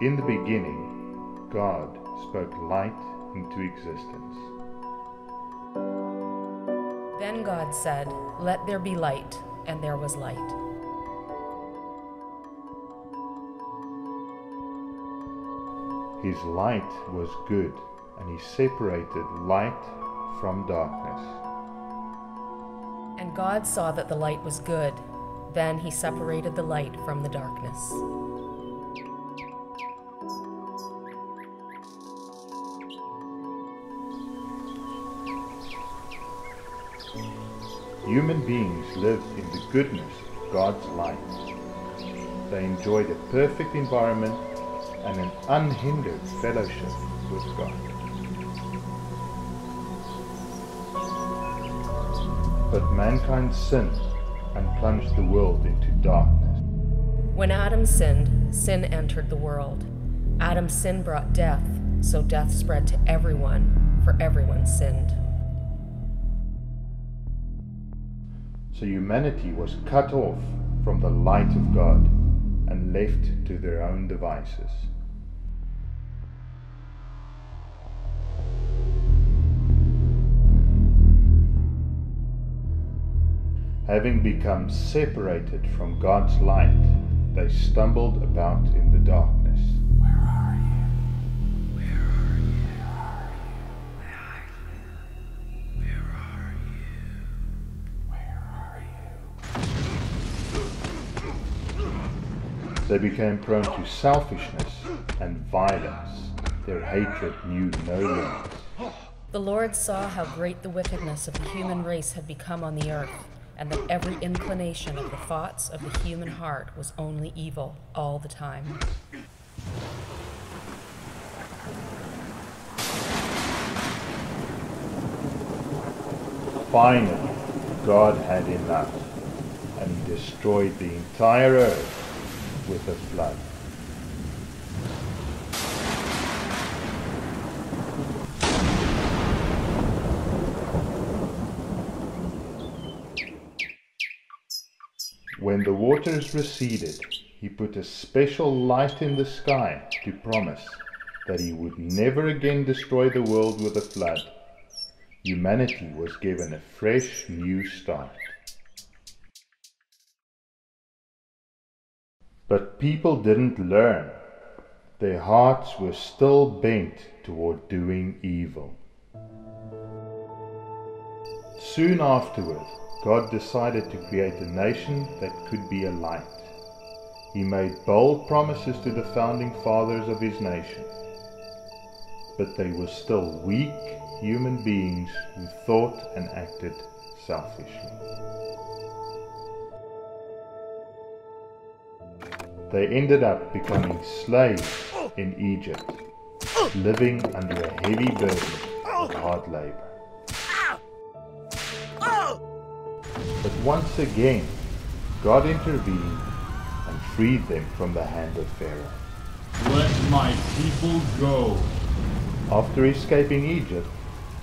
In the beginning, God spoke light into existence. Then God said, "Let there be light," and there was light. His light was good, and he separated light from darkness. And God saw that the light was good. Then he separated the light from the darkness. Human beings lived in the goodness of God's light. They enjoyed a perfect environment and an unhindered fellowship with God. But mankind sinned and plunged the world into darkness. When Adam sinned, sin entered the world. Adam's sin brought death, so death spread to everyone, for everyone sinned. So humanity was cut off from the light of God and left to their own devices. Having become separated from God's light, they stumbled about in the darkness. Where are you? Where are you? Where are you? Where are you? Where are you? They became prone to selfishness and violence. Their hatred knew no limits. The Lord saw how great the wickedness of the human race had become on the earth, and that every inclination of the thoughts of the human heart was only evil all the time. Finally, God had enough, and he destroyed the entire earth with a flood. When the waters receded, he put a special light in the sky to promise that he would never again destroy the world with a flood. Humanity was given a fresh new start. But people didn't learn. Their hearts were still bent toward doing evil. Soon afterward, God decided to create a nation that could be a light. He made bold promises to the founding fathers of his nation. But they were still weak human beings who thought and acted selfishly. They ended up becoming slaves in Egypt, living under a heavy burden of hard labor. But once again, God intervened and freed them from the hand of Pharaoh. Let my people go. After escaping Egypt,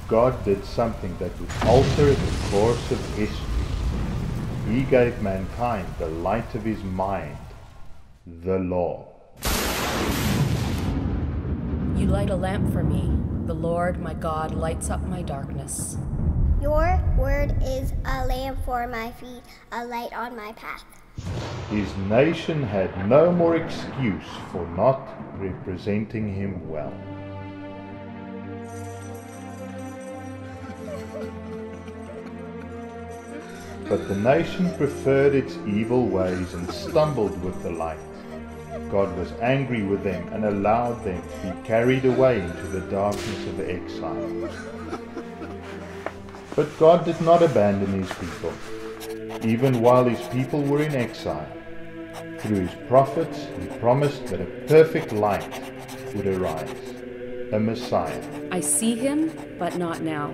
God did something that would alter the course of history. He gave mankind the light of his mind, the law. You light a lamp for me. The Lord my God lights up my darkness. Your word is a lamp for my feet, a light on my path. His nation had no more excuse for not representing him well. But the nation preferred its evil ways and stumbled with the light. God was angry with them and allowed them to be carried away into the darkness of exile. But God did not abandon his people, even while his people were in exile. Through his prophets, he promised that a perfect light would arise, a Messiah. I see him, but not now.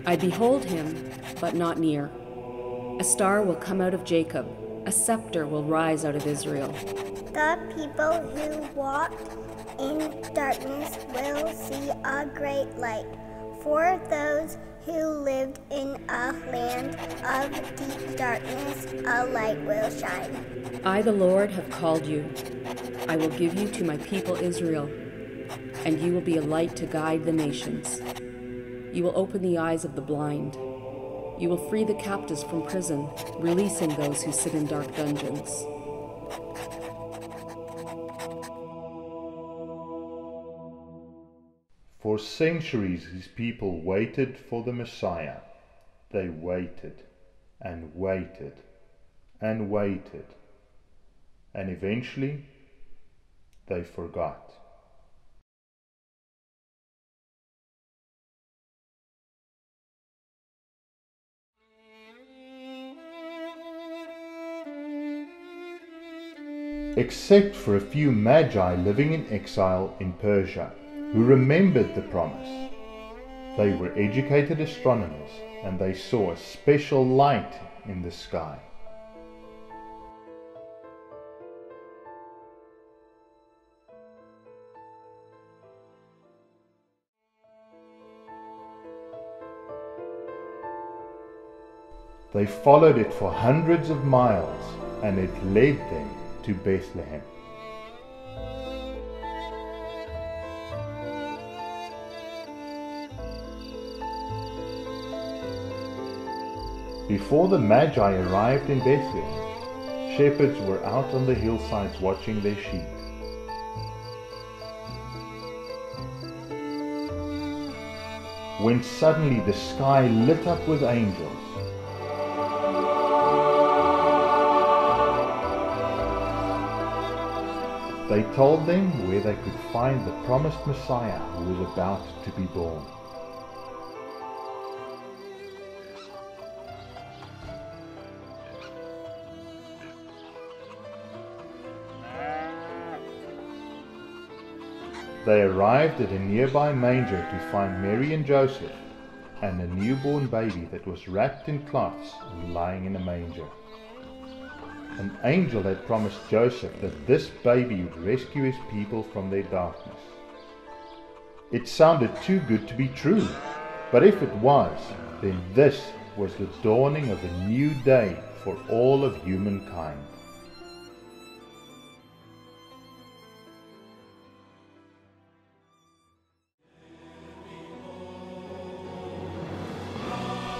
I behold him, but not near. A star will come out of Jacob. A scepter will rise out of Israel. The people who walk in darkness will see a great light. For those who lived in a land of deep darkness, a light will shine. I, the Lord, have called you. I will give you to my people Israel, and you will be a light to guide the nations. You will open the eyes of the blind. You will free the captives from prison, releasing those who sit in dark dungeons. For centuries his people waited for the Messiah. They waited and waited and waited, and eventually they forgot. Except for a few magi living in exile in Persia, who remembered the promise. They were educated astronomers, and they saw a special light in the sky. They followed it for hundreds of miles, and it led them to Bethlehem. Before the Magi arrived in Bethlehem, shepherds were out on the hillsides watching their sheep. When suddenly the sky lit up with angels. They told them where they could find the promised Messiah who was about to be born. They arrived at a nearby manger to find Mary and Joseph and a newborn baby that was wrapped in cloths and lying in a manger. An angel had promised Joseph that this baby would rescue his people from their darkness. It sounded too good to be true, but if it was, then this was the dawning of a new day for all of humankind.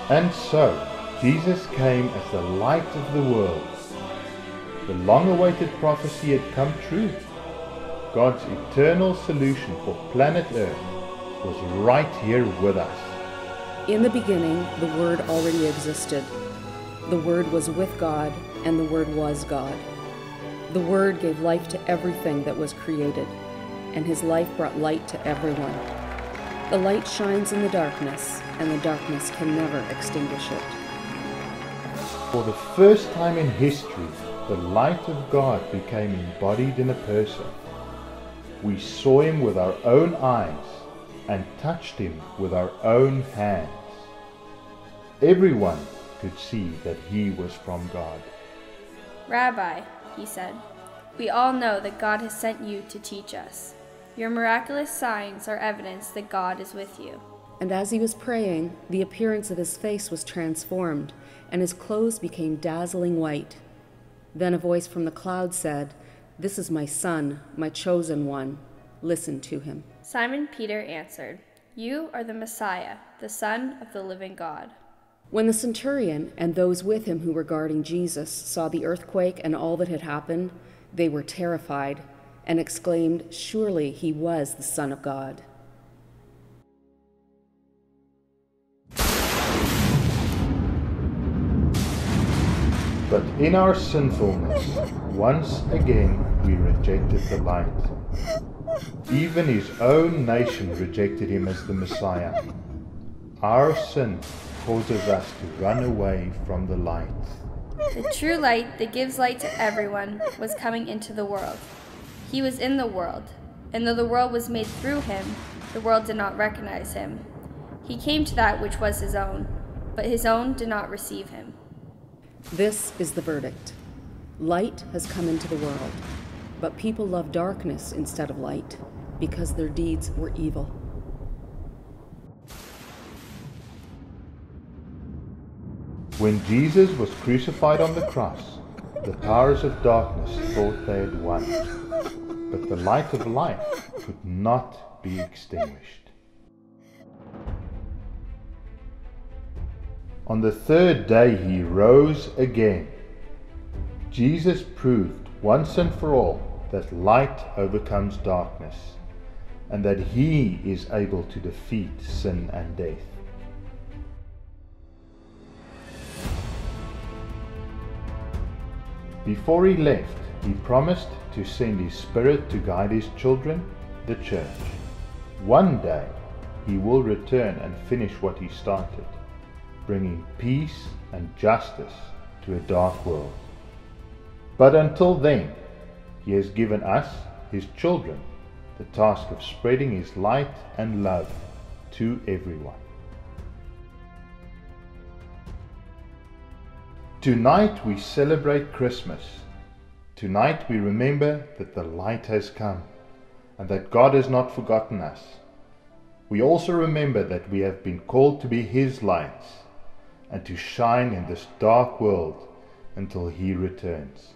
And so, Jesus came as the light of the world. The long-awaited prophecy had come true. God's eternal solution for planet Earth was right here with us. In the beginning, the Word already existed. The Word was with God, and the Word was God. The Word gave life to everything that was created, and His life brought light to everyone. The light shines in the darkness, and the darkness can never extinguish it. For the first time in history, the light of God became embodied in a person. We saw Him with our own eyes and touched Him with our own hands. Everyone could see that He was from God. Rabbi, he said, we all know that God has sent you to teach us. Your miraculous signs are evidence that God is with you. And as he was praying, the appearance of his face was transformed, and his clothes became dazzling white. Then a voice from the cloud said, "This is my Son, my chosen one. Listen to him." Simon Peter answered, "You are the Messiah, the Son of the living God." When the centurion and those with him who were guarding Jesus saw the earthquake and all that had happened, they were terrified and exclaimed, "Surely he was the Son of God." But in our sinfulness, once again we rejected the light. Even his own nation rejected him as the Messiah. Our sin causes us to run away from the light. The true light that gives light to everyone was coming into the world. He was in the world, and though the world was made through him, the world did not recognize him. He came to that which was his own, but his own did not receive him. This is the verdict. Light has come into the world, but people love darkness instead of light, because their deeds were evil. When Jesus was crucified on the cross, the powers of darkness thought they had won, but the light of life could not be extinguished. On the third day he rose again. Jesus proved once and for all that light overcomes darkness, and that he is able to defeat sin and death. Before he left, he promised to send his Spirit to guide his children, the church. One day, he will return and finish what he started, bringing peace and justice to a dark world. But until then, he has given us, his children, the task of spreading his light and love to everyone. Tonight we celebrate Christmas. Tonight we remember that the light has come and that God has not forgotten us. We also remember that we have been called to be his lights and to shine in this dark world until he returns.